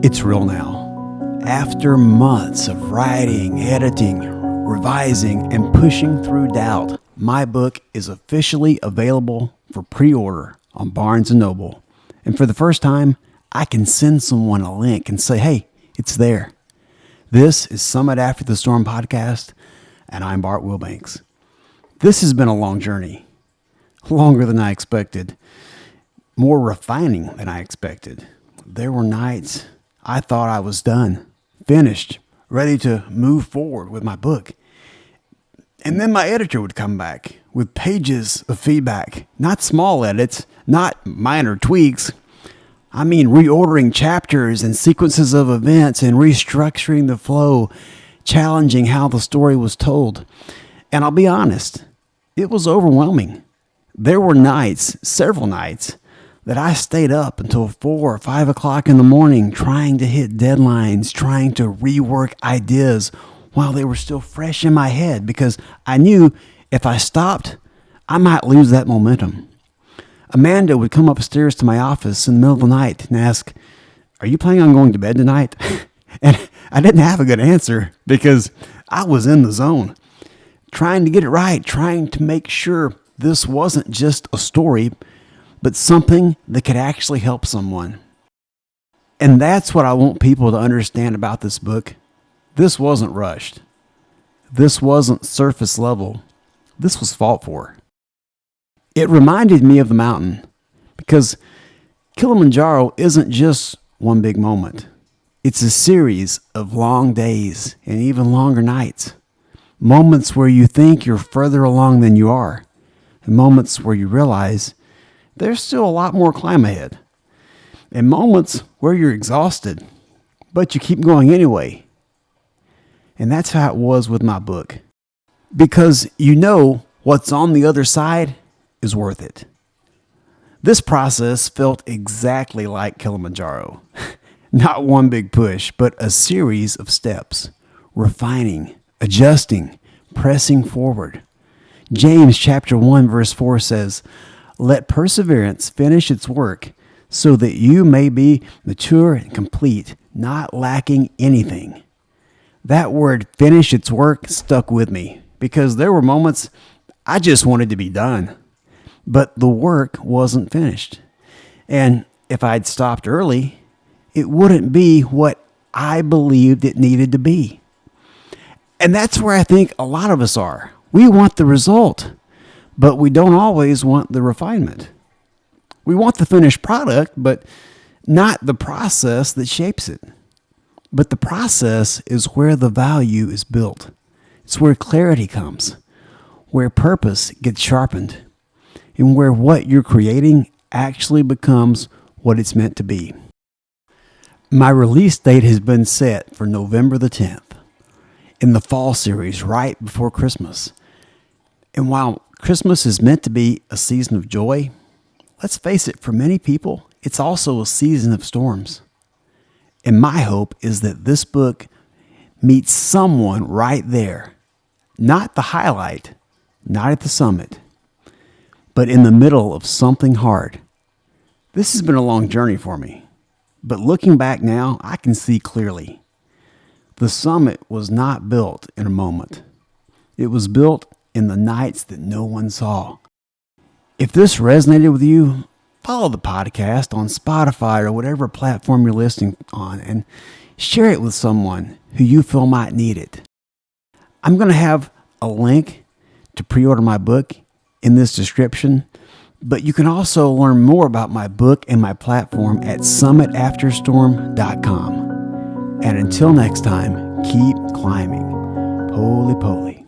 It's real now. After months of writing, editing, revising, and pushing through doubt, my book is officially available for pre-order on Barnes & Noble. And for the first time, I can send someone a link and say, hey, it's there. This is Summit After the Storm podcast, and I'm Bart Wilbanks. This has been a long journey, longer than I expected, more refining than I expected. There were nights I thought I was done, finished, ready to move forward with my book. And then my editor would come back with pages of feedback, not small edits, not minor tweaks. I mean, reordering chapters and sequences of events and restructuring the flow, challenging how the story was told. And I'll be honest, it was overwhelming. There were nights, several nights, that I stayed up until 4 or 5 o'clock in the morning trying to hit deadlines, trying to rework ideas while they were still fresh in my head, because I knew if I stopped, I might lose that momentum. Amanda would come upstairs to my office in the middle of the night and ask, "Are you planning on going to bed tonight?" And I didn't have a good answer because I was in the zone, trying to get it right, trying to make sure this wasn't just a story, but something that could actually help someone. And that's what I want people to understand about this book. This wasn't rushed. This wasn't surface level. This was fought for. It reminded me of the mountain because Kilimanjaro isn't just one big moment. It's a series of long days and even longer nights. Moments where you think you're further along than you are, and moments where you realize there's still a lot more climb ahead, and moments where you're exhausted, but you keep going anyway. And that's how it was with my book, because you know what's on the other side is worth it. This process felt exactly like Kilimanjaro. Not one big push, but a series of steps, refining, adjusting, pressing forward. James chapter 1 verse 4 says, "Let perseverance finish its work so that you may be mature and complete, not lacking anything." That word, finish its work, stuck with me because there were moments I just wanted to be done, but the work wasn't finished. And if I'd stopped early, it wouldn't be what I believed it needed to be. And that's where I think a lot of us are. We want the result, but we don't always want the refinement. We want the finished product, but not the process that shapes it. But the process is where the value is built. It's where clarity comes, where purpose gets sharpened, and where what you're creating actually becomes what it's meant to be. My release date has been set for November the 10th in the fall series right before Christmas. And while Christmas is meant to be a season of joy, let's face it, for many people, it's also a season of storms. And my hope is that this book meets someone right there, not the highlight, not at the summit, but in the middle of something hard. This has been a long journey for me, but looking back now, I can see clearly. The summit was not built in a moment. It was built in the nights that no one saw. If this resonated with you, follow the podcast on Spotify or whatever platform you're listening on and share it with someone who you feel might need it. I'm going to have a link to pre-order my book in this description, but you can also learn more about my book and my platform at summitafterstorm.com. And until next time, keep climbing. Holy poly.